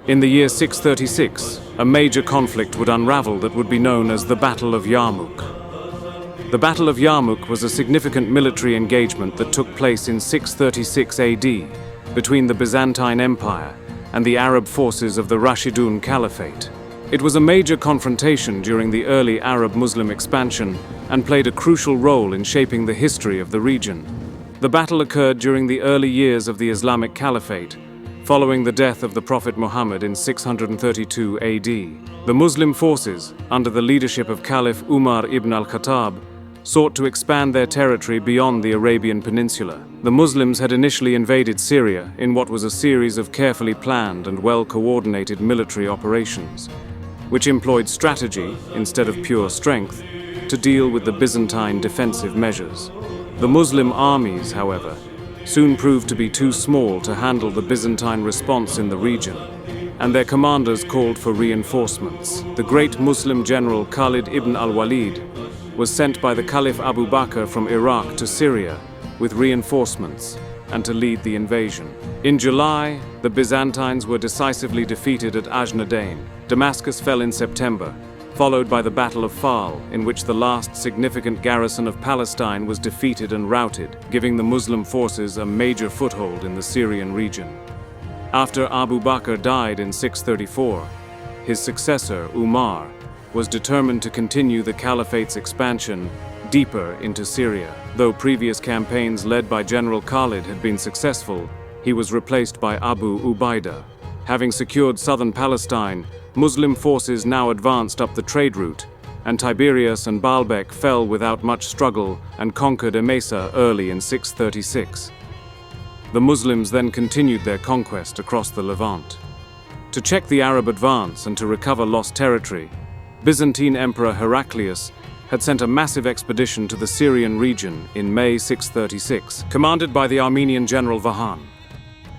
In the year 636, a major conflict would unravel that would be known as the Battle of Yarmouk. The Battle of Yarmouk was a significant military engagement that took place in 636 AD between the Byzantine Empire and the Arab forces of the Rashidun Caliphate. It was a major confrontation during the early Arab-Muslim expansion and played a crucial role in shaping the history of the region. The battle occurred during the early years of the Islamic Caliphate, following the death of the Prophet Muhammad in 632 AD. The Muslim forces, under the leadership of Caliph Umar ibn al-Khattab, sought to expand their territory beyond the Arabian Peninsula. The Muslims had initially invaded Syria in what was a series of carefully planned and well-coordinated military operations, which employed strategy instead of pure strength to deal with the Byzantine defensive measures. The Muslim armies, however, soon proved to be too small to handle the Byzantine response in the region, and their commanders called for reinforcements. The great Muslim general Khalid Ibn Al Walid was sent by the Caliph Abu Bakr from Iraq to Syria with reinforcements and to lead the invasion. In July, the Byzantines were decisively defeated at Ajnadain. Damascus fell in September, followed by the Battle of Fal, in which the last significant garrison of Palestine was defeated and routed, giving the Muslim forces a major foothold in the Syrian region. After Abu Bakr died in 634, his successor, Umar, was determined to continue the Caliphate's expansion deeper into Syria. Though previous campaigns led by General Khalid had been successful, he was replaced by Abu Ubaidah. Having secured southern Palestine, Muslim forces now advanced up the trade route, and Tiberias and Baalbek fell without much struggle and conquered Emesa early in 636. The Muslims then continued their conquest across the Levant. To check the Arab advance and to recover lost territory, Byzantine Emperor Heraclius had sent a massive expedition to the Syrian region in May 636, commanded by the Armenian general Vahan.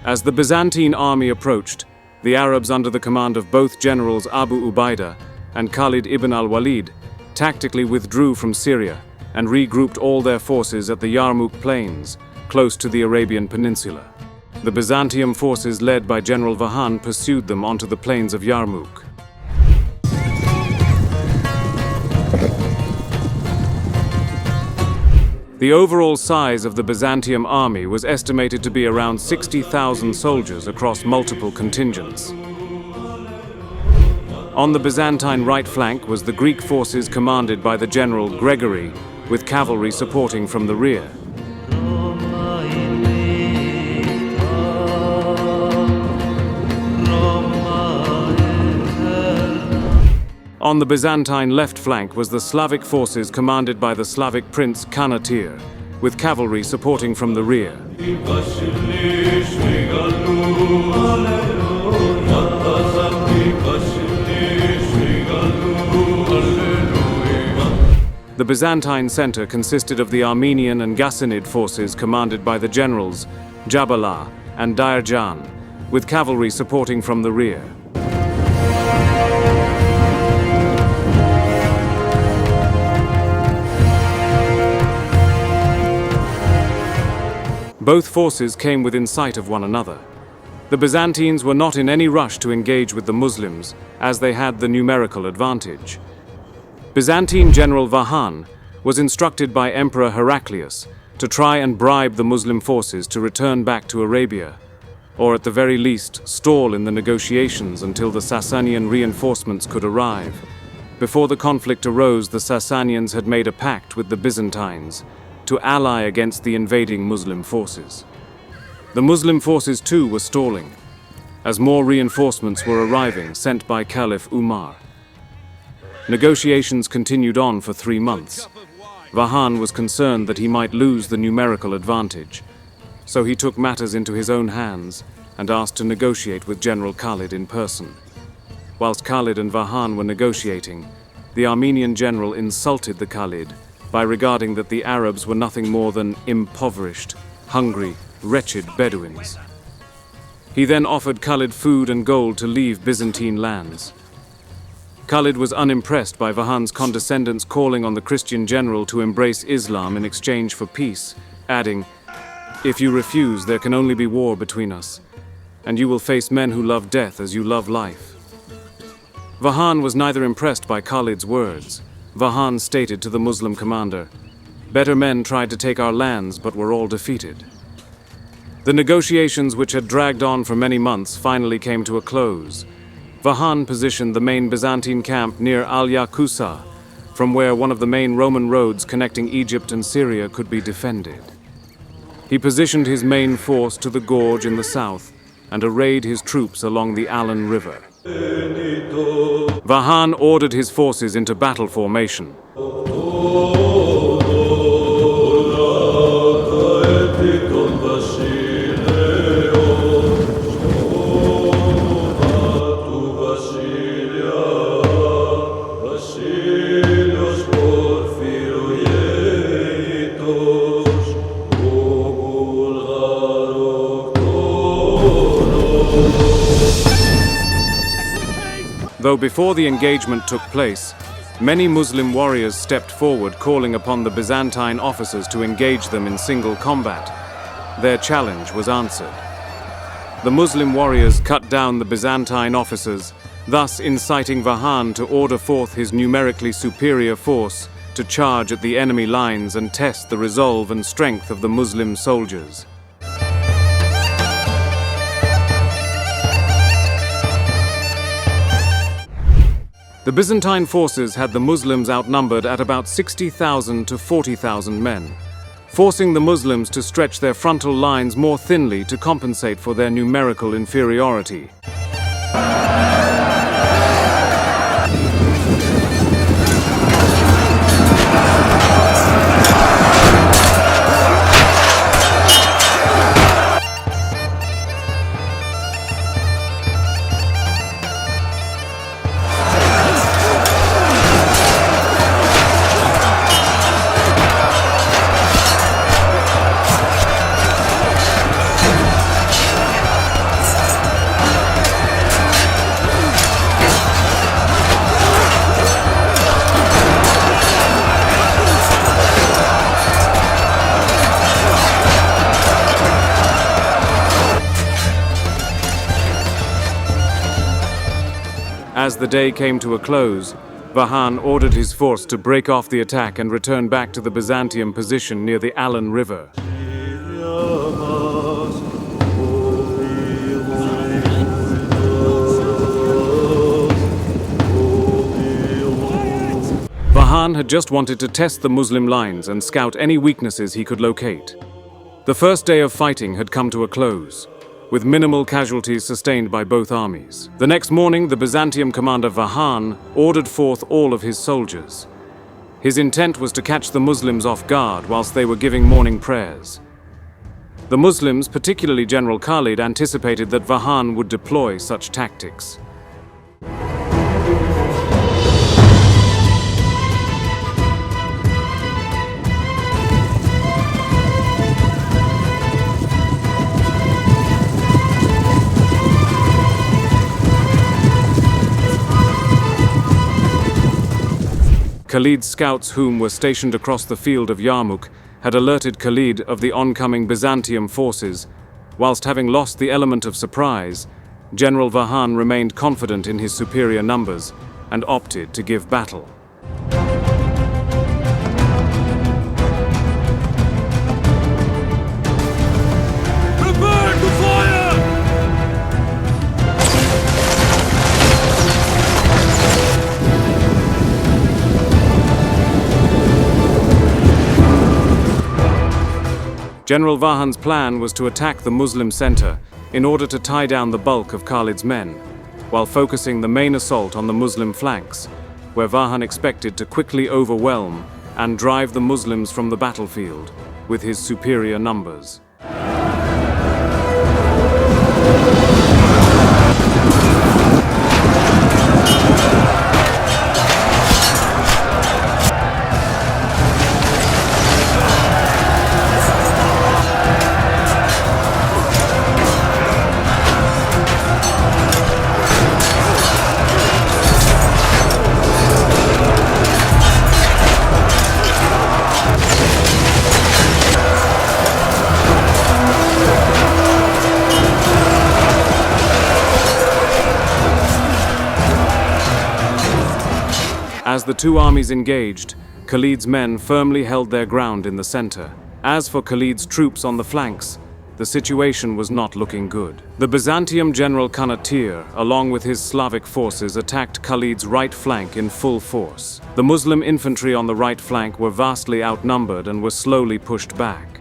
As the Byzantine army approached, the Arabs under the command of both generals Abu Ubaidah and Khalid ibn Al Walid tactically withdrew from Syria and regrouped all their forces at the Yarmouk plains, close to the Arabian Peninsula. The Byzantium forces led by General Vahan pursued them onto the plains of Yarmouk. The overall size of the Byzantium army was estimated to be around 60,000 soldiers across multiple contingents. On the Byzantine right flank was the Greek forces commanded by the general Gregory, with cavalry supporting from the rear. On the Byzantine left flank was the Slavic forces commanded by the Slavic prince Kanatir, with cavalry supporting from the rear. The Byzantine center consisted of the Armenian and Ghassanid forces commanded by the generals Jabalah and Dairjan, with cavalry supporting from the rear. Both forces came within sight of one another. The Byzantines were not in any rush to engage with the Muslims, as they had the numerical advantage. Byzantine General Vahan was instructed by Emperor Heraclius to try and bribe the Muslim forces to return back to Arabia, or at the very least stall in the negotiations until the Sasanian reinforcements could arrive. Before the conflict arose, the Sasanians had made a pact with the Byzantines to ally against the invading Muslim forces. The Muslim forces too were stalling, as more reinforcements were arriving sent by Caliph Umar. Negotiations continued on for 3 months. Vahan was concerned that he might lose the numerical advantage, so he took matters into his own hands and asked to negotiate with General Khalid in person. Whilst Khalid and Vahan were negotiating, the Armenian general insulted the Khalid by regarding that the Arabs were nothing more than impoverished, hungry, wretched Bedouins. He then offered Khalid food and gold to leave Byzantine lands. Khalid was unimpressed by Vahan's condescendence calling on the Christian general to embrace Islam in exchange for peace, adding, "If you refuse, there can only be war between us, and you will face men who love death as you love life." Vahan was neither impressed by Khalid's words. Vahan stated to the Muslim commander, "Better men tried to take our lands but were all defeated." The negotiations, which had dragged on for many months, finally came to a close. Vahan positioned the main Byzantine camp near Al-Yaqusa, from where one of the main Roman roads connecting Egypt and Syria could be defended. He positioned his main force to the gorge in the south and arrayed his troops along the Allan River. Vahan ordered his forces into battle formation. Though before the engagement took place, many Muslim warriors stepped forward calling upon the Byzantine officers to engage them in single combat. Their challenge was answered. The Muslim warriors cut down the Byzantine officers, thus inciting Vahan to order forth his numerically superior force to charge at the enemy lines and test the resolve and strength of the Muslim soldiers. The Byzantine forces had the Muslims outnumbered at about 60,000 to 40,000 men, forcing the Muslims to stretch their frontal lines more thinly to compensate for their numerical inferiority. As the day came to a close, Vahan ordered his force to break off the attack and return back to the Byzantium position near the Allan River. Vahan had just wanted to test the Muslim lines and scout any weaknesses he could locate. The first day of fighting had come to a close, with minimal casualties sustained by both armies. The next morning, the Byzantium commander Vahan ordered forth all of his soldiers. His intent was to catch the Muslims off guard whilst they were giving morning prayers. The Muslims, particularly General Khalid, anticipated that Vahan would deploy such tactics. Khalid's scouts, whom were stationed across the field of Yarmouk, had alerted Khalid of the oncoming Byzantium forces. Whilst having lost the element of surprise, General Vahan remained confident in his superior numbers and opted to give battle. General Vahan's plan was to attack the Muslim center in order to tie down the bulk of Khalid's men, while focusing the main assault on the Muslim flanks, where Vahan expected to quickly overwhelm and drive the Muslims from the battlefield with his superior numbers. the two armies engaged, Khalid's men firmly held their ground in the center. As for Khalid's troops on the flanks, the situation was not looking good. The Byzantium general Kanatir, along with his Slavic forces, attacked Khalid's right flank in full force. The Muslim infantry on the right flank were vastly outnumbered and were slowly pushed back.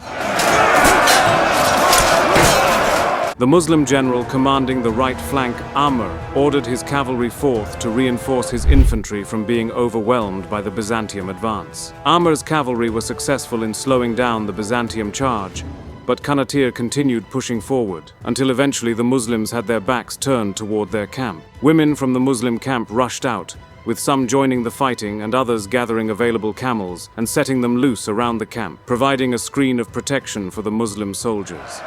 The Muslim general commanding the right flank, Amr, ordered his cavalry forth to reinforce his infantry from being overwhelmed by the Byzantium advance. Amr's cavalry were successful in slowing down the Byzantium charge, but Kanatir continued pushing forward, until eventually the Muslims had their backs turned toward their camp. Women from the Muslim camp rushed out, with some joining the fighting and others gathering available camels and setting them loose around the camp, providing a screen of protection for the Muslim soldiers.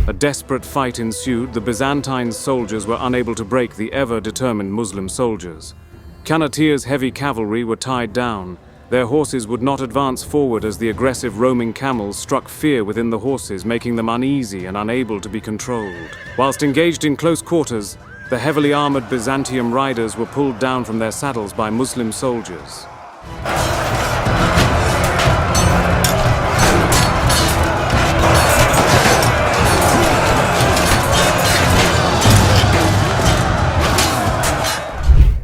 A desperate fight ensued. The Byzantine soldiers were unable to break the ever-determined Muslim soldiers. Kanatir's heavy cavalry were tied down. Their horses would not advance forward as the aggressive roaming camels struck fear within the horses, making them uneasy and unable to be controlled. Whilst engaged in close quarters, the heavily armored Byzantium riders were pulled down from their saddles by Muslim soldiers.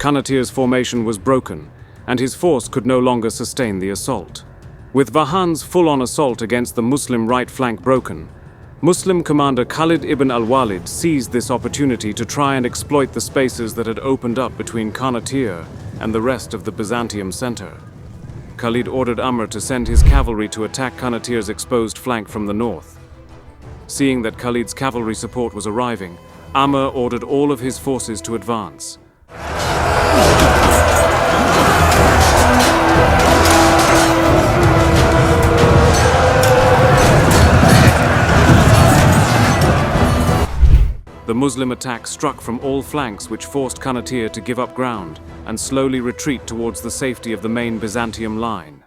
Kanatir's formation was broken, and his force could no longer sustain the assault. With Vahan's full-on assault against the Muslim right flank broken, Muslim commander Khalid Ibn Al Walid seized this opportunity to try and exploit the spaces that had opened up between Kanatir and the rest of the Byzantium center. Khalid ordered Amr to send his cavalry to attack Kanatir's exposed flank from the north. Seeing that Khalid's cavalry support was arriving, Amr ordered all of his forces to advance. The Muslim attack struck from all flanks, which forced Kanatir to give up ground and slowly retreat towards the safety of the main Byzantium line.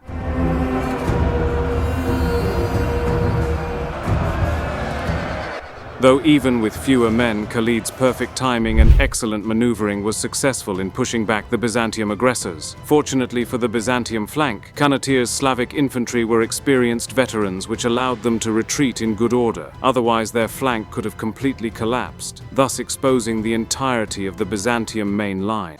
Though even with fewer men, Khalid's perfect timing and excellent maneuvering was successful in pushing back the Byzantium aggressors. Fortunately for the Byzantium flank, Kanatir's Slavic infantry were experienced veterans, which allowed them to retreat in good order. Otherwise, their flank could have completely collapsed, thus exposing the entirety of the Byzantium main line.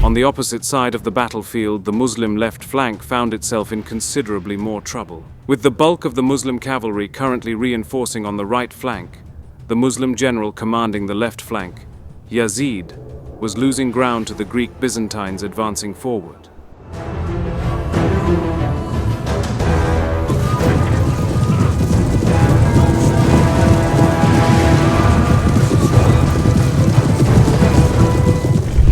On the opposite side of the battlefield, the Muslim left flank found itself in considerably more trouble. With the bulk of the Muslim cavalry currently reinforcing on the right flank, the Muslim general commanding the left flank, Yazid, was losing ground to the Greek Byzantines advancing forward.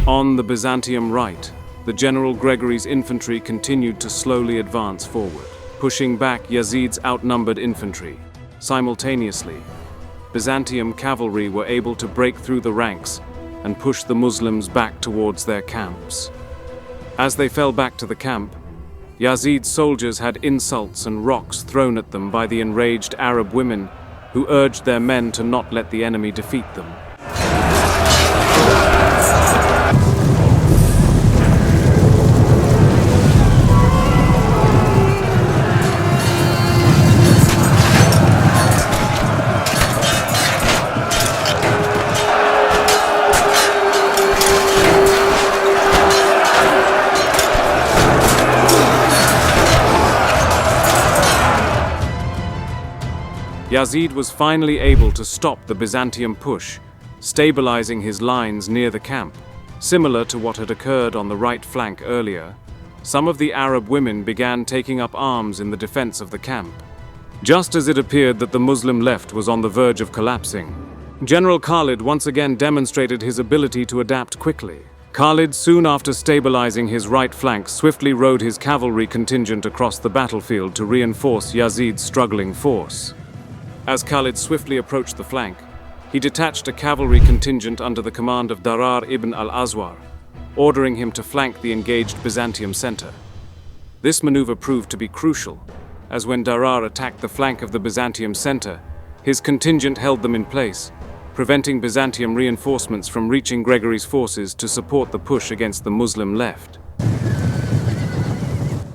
On the Byzantium right, the General Gregory's infantry continued to slowly advance forward, pushing back Yazid's outnumbered infantry. Simultaneously, Byzantium cavalry were able to break through the ranks and push the Muslims back towards their camps. As they fell back to the camp, Yazid's soldiers had insults and rocks thrown at them by the enraged Arab women, who urged their men to not let the enemy defeat them. Yazid was finally able to stop the Byzantium push, stabilizing his lines near the camp. Similar to what had occurred on the right flank earlier, some of the Arab women began taking up arms in the defense of the camp. Just as it appeared that the Muslim left was on the verge of collapsing, General Khalid once again demonstrated his ability to adapt quickly. Khalid, soon after stabilizing his right flank, swiftly rode his cavalry contingent across the battlefield to reinforce Yazid's struggling force. As Khalid swiftly approached the flank, he detached a cavalry contingent under the command of Darar ibn al-Azwar, ordering him to flank the engaged Byzantium center. This maneuver proved to be crucial, as when Darar attacked the flank of the Byzantium center, his contingent held them in place, preventing Byzantium reinforcements from reaching Gregory's forces to support the push against the Muslim left.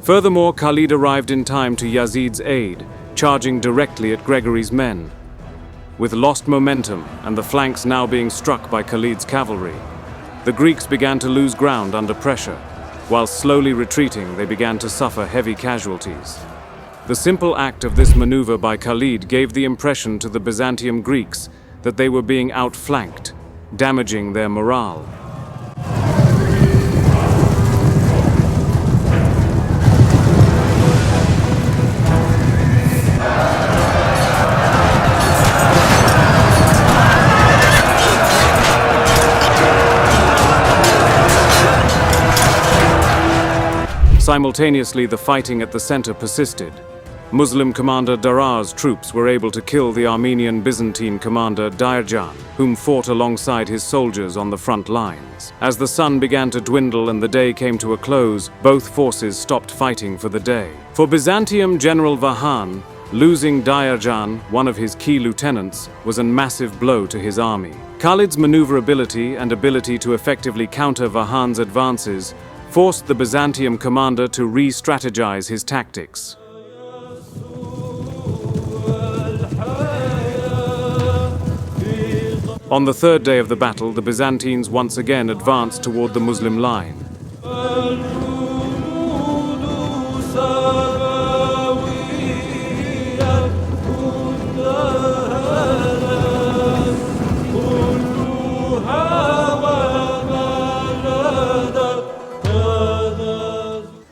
Furthermore, Khalid arrived in time to Yazid's aid, charging directly at Gregory's men. With lost momentum and the flanks now being struck by Khalid's cavalry, the Greeks began to lose ground under pressure. While slowly retreating, they began to suffer heavy casualties. The simple act of this maneuver by Khalid gave the impression to the Byzantium Greeks that they were being outflanked, damaging their morale. Simultaneously, the fighting at the center persisted. Muslim commander Darar's troops were able to kill the Armenian Byzantine commander Dairjan, whom fought alongside his soldiers on the front lines. As the sun began to dwindle and the day came to a close, both forces stopped fighting for the day. For Byzantium, General Vahan, losing Dairjan, one of his key lieutenants, was a massive blow to his army. Khalid's maneuverability and ability to effectively counter Vahan's advances forced the Byzantium commander to re-strategize his tactics. On the third day of the battle, the Byzantines once again advanced toward the Muslim line.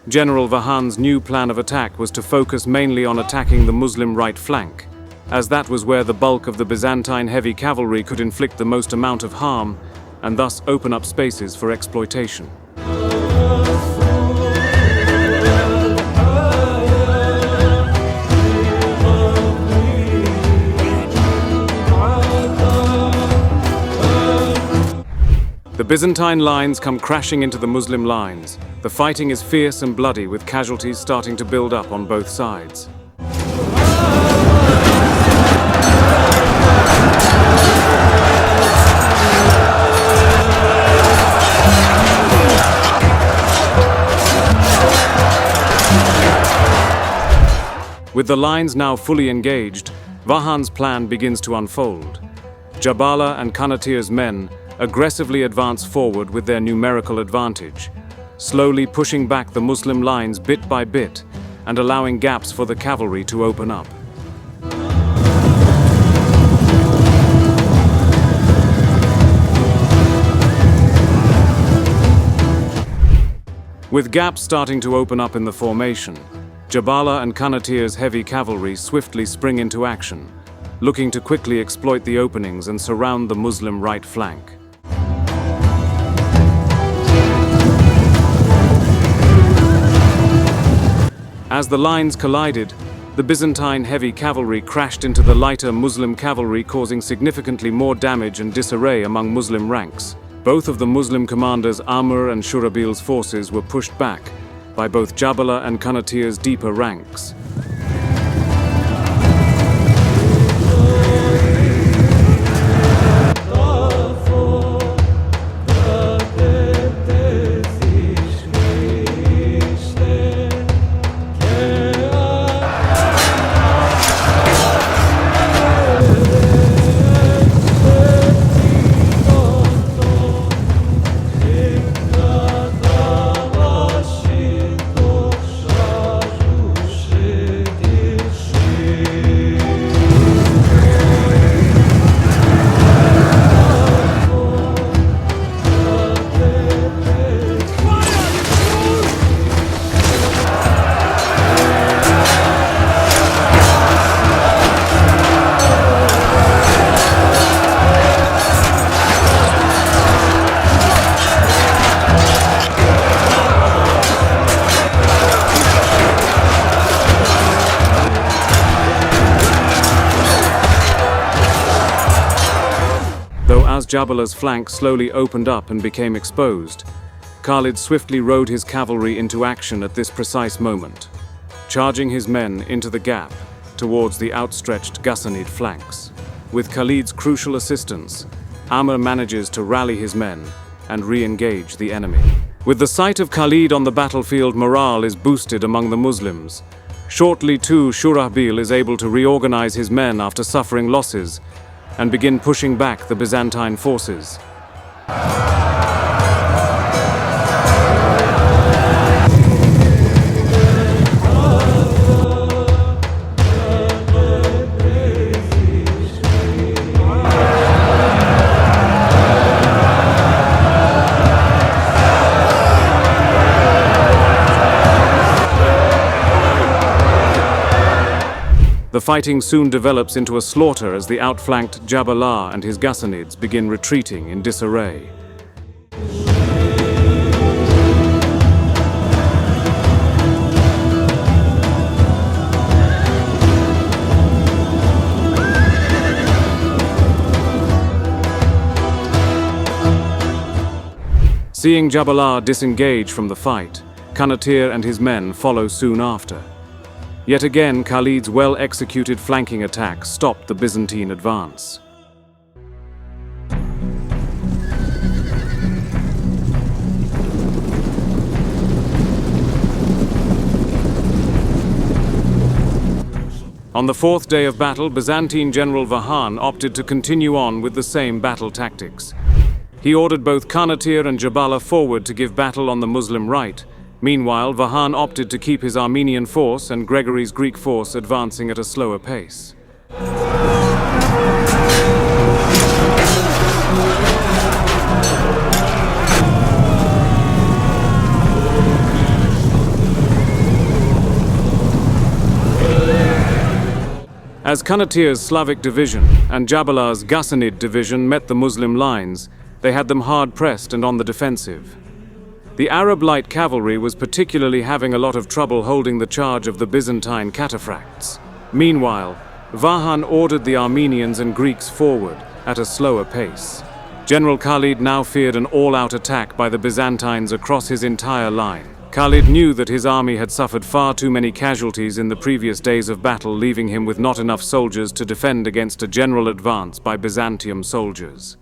General Vahan's new plan of attack was to focus mainly on attacking the Muslim right flank, as that was where the bulk of the Byzantine heavy cavalry could inflict the most amount of harm and thus open up spaces for exploitation. The Byzantine lines come crashing into the Muslim lines. The fighting is fierce and bloody, with casualties starting to build up on both sides. With the lines now fully engaged, Vahan's plan begins to unfold. Jabala and Kanatir's men aggressively advance forward with their numerical advantage, slowly pushing back the Muslim lines bit by bit and allowing gaps for the cavalry to open up. With gaps starting to open up in the formation, Jabala and Kanatir's heavy cavalry swiftly spring into action, looking to quickly exploit the openings and surround the Muslim right flank. As the lines collided, the Byzantine heavy cavalry crashed into the lighter Muslim cavalry, causing significantly more damage and disarray among Muslim ranks. Both of the Muslim commanders Amr and Shurabil's forces were pushed back by both Jabala and Kanatir's deeper ranks. As Jabalah's flank slowly opened up and became exposed, Khalid swiftly rode his cavalry into action at this precise moment, charging his men into the gap towards the outstretched Ghassanid flanks. With Khalid's crucial assistance, Amr manages to rally his men and re-engage the enemy. With the sight of Khalid on the battlefield, morale is boosted among the Muslims. Shortly too, Shurahbil is able to reorganize his men after suffering losses and begin pushing back the Byzantine forces. The fighting soon develops into a slaughter as the outflanked Jabalah and his Ghassanids begin retreating in disarray. Seeing Jabalah disengage from the fight, Kanatir and his men follow soon after. Yet again, Khalid's well-executed flanking attack stopped the Byzantine advance. On the fourth day of battle, Byzantine General Vahan opted to continue on with the same battle tactics. He ordered both Kanatir and Jabalah forward to give battle on the Muslim right. Meanwhile, Vahan opted to keep his Armenian force and Gregory's Greek force advancing at a slower pace. As Kanatir's Slavic division and Jabalah's Ghassanid division met the Muslim lines, they had them hard-pressed and on the defensive. The Arab light cavalry was particularly having a lot of trouble holding the charge of the Byzantine cataphracts. Meanwhile, Vahan ordered the Armenians and Greeks forward at a slower pace. General Khalid now feared an all-out attack by the Byzantines across his entire line. Khalid knew that his army had suffered far too many casualties in the previous days of battle, leaving him with not enough soldiers to defend against a general advance by Byzantium soldiers.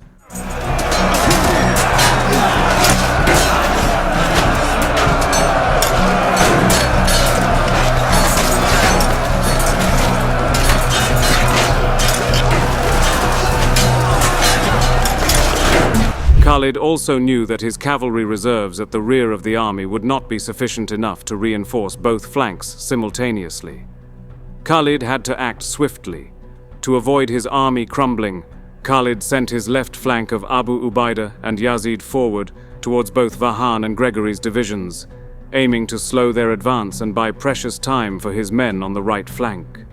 Khalid also knew that his cavalry reserves at the rear of the army would not be sufficient enough to reinforce both flanks simultaneously. Khalid had to act swiftly. To avoid his army crumbling, Khalid sent his left flank of Abu Ubaidah and Yazid forward towards both Vahan and Gregory's divisions, aiming to slow their advance and buy precious time for his men on the right flank.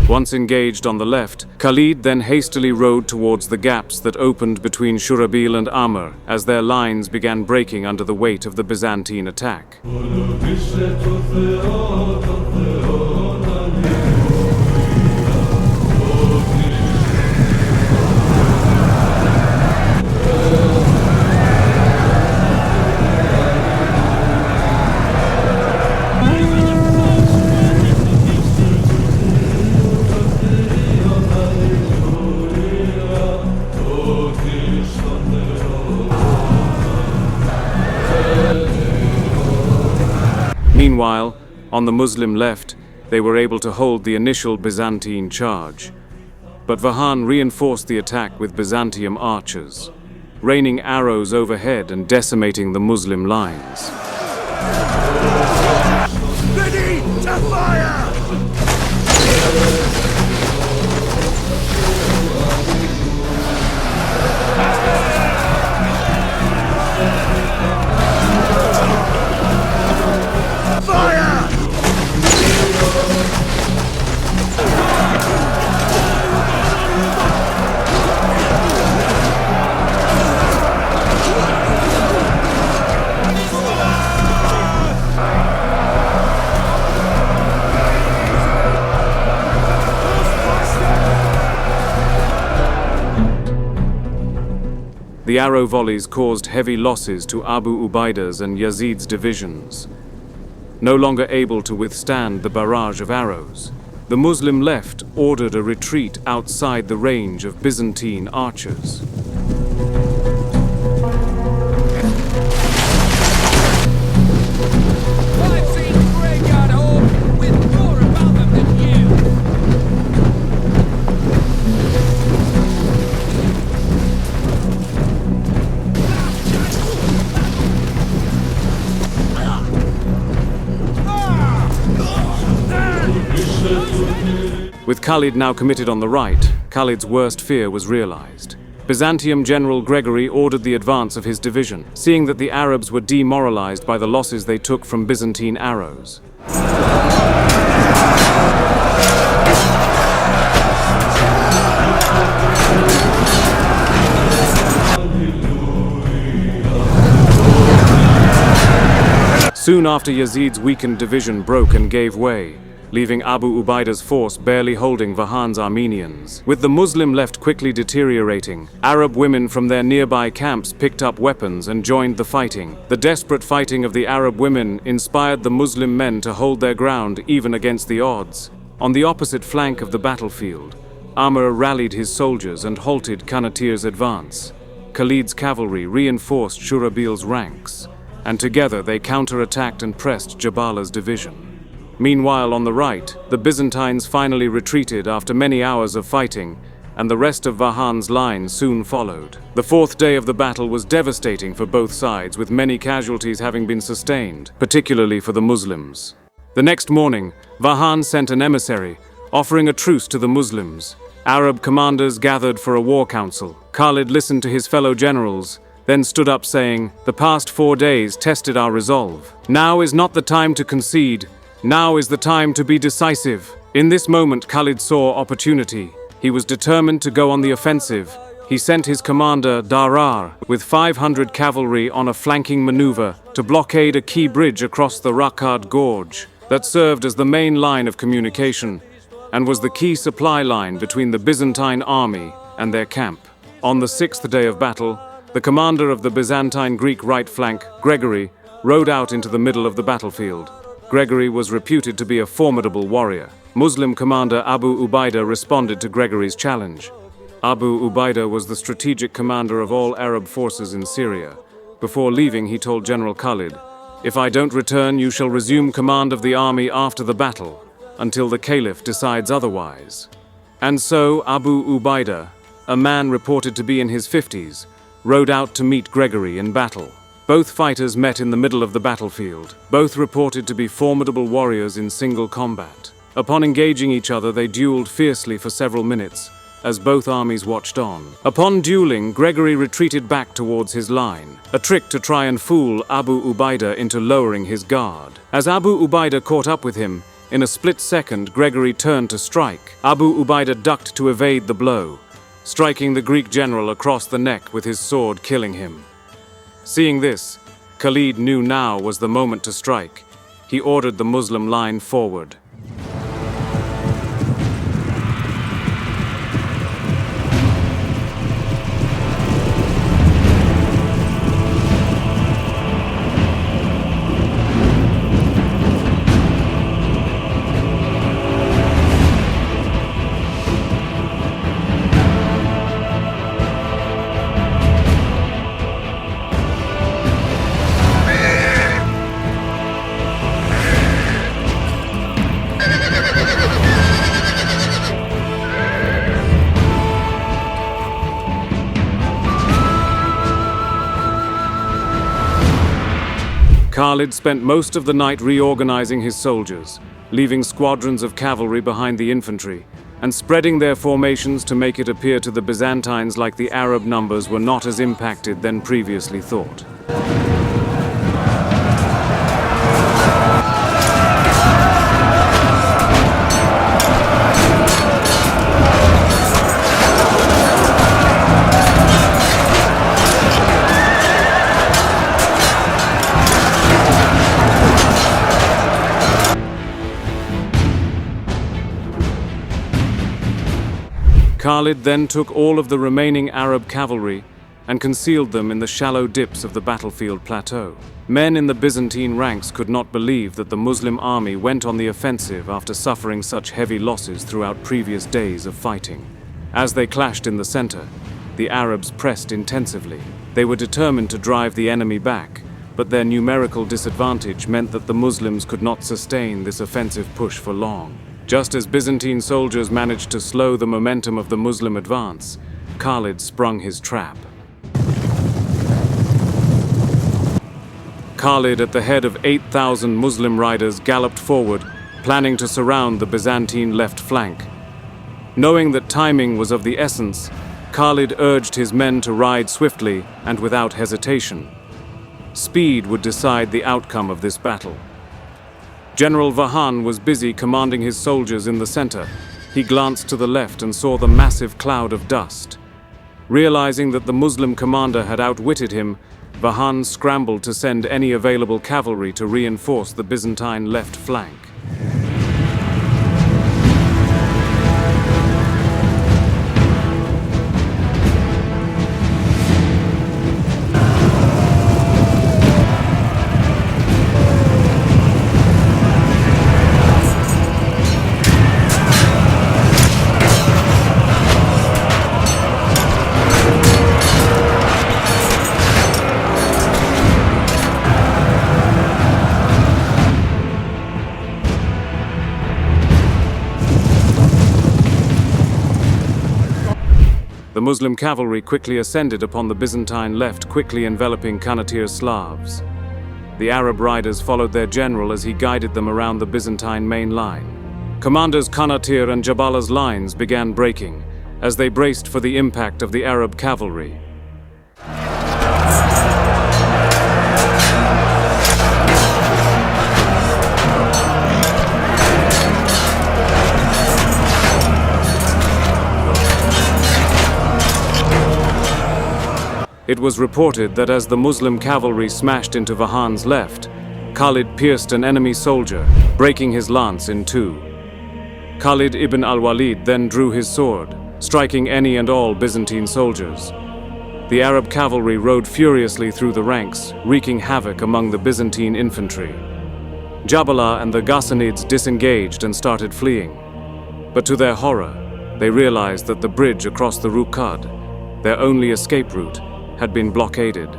Once engaged on the left, Khalid then hastily rode towards the gaps that opened between Shurahbil and Amr as their lines began breaking under the weight of the Byzantine attack. Meanwhile, on the Muslim left, they were able to hold the initial Byzantine charge. But Vahan reinforced the attack with Byzantium archers, raining arrows overhead and decimating the Muslim lines. Ready to fire! Fire! The arrow volleys caused heavy losses to Abu Ubaida's and Yazid's divisions. No longer able to withstand the barrage of arrows, the Muslim left ordered a retreat outside the range of Byzantine archers. I've seen the graveyard home with more about them than you. With Khalid now committed on the right, Khalid's worst fear was realized. Byzantium General Gregory ordered the advance of his division, seeing that the Arabs were demoralized by the losses they took from Byzantine arrows. Soon after, Yazid's weakened division broke and gave way, leaving Abu Ubaida's force barely holding Vahan's Armenians. With the Muslim left quickly deteriorating, Arab women from their nearby camps picked up weapons and joined the fighting. The desperate fighting of the Arab women inspired the Muslim men to hold their ground even against the odds. On the opposite flank of the battlefield, Amr rallied his soldiers and halted Kanatir's advance. Khalid's cavalry reinforced Shurabil's ranks, and together they counterattacked and pressed Jabala's division. Meanwhile, on the right, the Byzantines finally retreated after many hours of fighting, and the rest of Vahan's line soon followed. The fourth day of the battle was devastating for both sides, with many casualties having been sustained, particularly for the Muslims. The next morning, Vahan sent an emissary, offering a truce to the Muslims. Arab commanders gathered for a war council. Khalid listened to his fellow generals, then stood up saying, "The past 4 days tested our resolve. Now is not the time to concede. Now is the time to be decisive." In this moment, Khalid saw opportunity. He was determined to go on the offensive. He sent his commander, Darar, with 500 cavalry on a flanking maneuver to blockade a key bridge across the Rakad Gorge that served as the main line of communication and was the key supply line between the Byzantine army and their camp. On the 6th day of battle, the commander of the Byzantine Greek right flank, Gregory, rode out into the middle of the battlefield. Gregory was reputed to be a formidable warrior. Muslim commander Abu Ubaida responded to Gregory's challenge. Abu Ubaida was the strategic commander of all Arab forces in Syria. Before leaving, he told General Khalid, "If I don't return, you shall resume command of the army after the battle, until the Caliph decides otherwise." And so Abu Ubaida, a man reported to be in his 50s, rode out to meet Gregory in battle. Both fighters met in the middle of the battlefield. Both reported to be formidable warriors in single combat. Upon engaging each other, they dueled fiercely for several minutes, as both armies watched on. Upon dueling, Gregory retreated back towards his line, a trick to try and fool Abu Ubaida into lowering his guard. As Abu Ubaida caught up with him, in a split second, Gregory turned to strike. Abu Ubaida ducked to evade the blow, striking the Greek general across the neck with his sword, killing him. Seeing this, Khalid knew now was the moment to strike. He ordered the Muslim line forward. Khalid spent most of the night reorganizing his soldiers, leaving squadrons of cavalry behind the infantry, and spreading their formations to make it appear to the Byzantines like the Arab numbers were not as impacted than previously thought. Khalid then took all of the remaining Arab cavalry and concealed them in the shallow dips of the battlefield plateau. Men in the Byzantine ranks could not believe that the Muslim army went on the offensive after suffering such heavy losses throughout previous days of fighting. As they clashed in the center, the Arabs pressed intensively. They were determined to drive the enemy back, but their numerical disadvantage meant that the Muslims could not sustain this offensive push for long. Just as Byzantine soldiers managed to slow the momentum of the Muslim advance, Khalid sprung his trap. Khalid, at the head of 8,000 Muslim riders, galloped forward, planning to surround the Byzantine left flank. Knowing that timing was of the essence, Khalid urged his men to ride swiftly and without hesitation. Speed would decide the outcome of this battle. General Vahan was busy commanding his soldiers in the center. He glanced to the left and saw the massive cloud of dust. Realizing that the Muslim commander had outwitted him, Vahan scrambled to send any available cavalry to reinforce the Byzantine left flank. The Muslim cavalry quickly ascended upon the Byzantine left, quickly enveloping Kanatir's Slavs. The Arab riders followed their general as he guided them around the Byzantine main line. Commanders Kanatir and Jabala's lines began breaking as they braced for the impact of the Arab cavalry. It was reported that as the Muslim cavalry smashed into Vahan's left, Khalid pierced an enemy soldier, breaking his lance in two. Khalid Ibn Al Walid then drew his sword, striking any and all Byzantine soldiers. The Arab cavalry rode furiously through the ranks, wreaking havoc among the Byzantine infantry. Jabala and the Ghassanids disengaged and started fleeing. But to their horror, they realized that the bridge across the Ruqad, their only escape route, had been blockaded.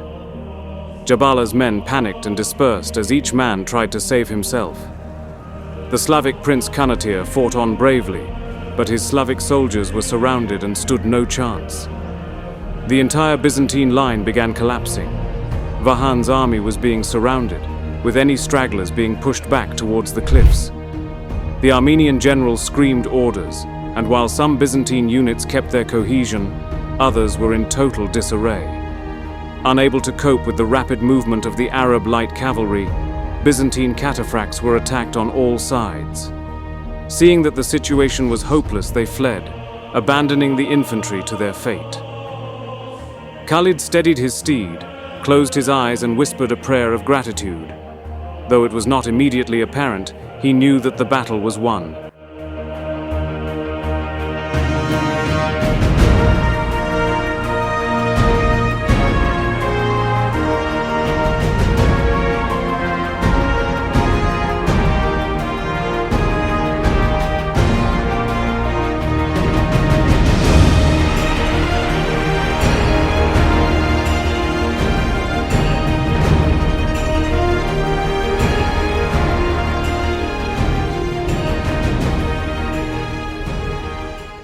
Jabala's men panicked and dispersed as each man tried to save himself. The Slavic prince Kanatir fought on bravely, but his Slavic soldiers were surrounded and stood no chance. The entire Byzantine line began collapsing. Vahan's army was being surrounded, with any stragglers being pushed back towards the cliffs. The Armenian general screamed orders, and while some Byzantine units kept their cohesion, others were in total disarray. Unable to cope with the rapid movement of the Arab light cavalry, Byzantine cataphracts were attacked on all sides. Seeing that the situation was hopeless, they fled, abandoning the infantry to their fate. Khalid steadied his steed, closed his eyes and whispered a prayer of gratitude. Though it was not immediately apparent, he knew that the battle was won.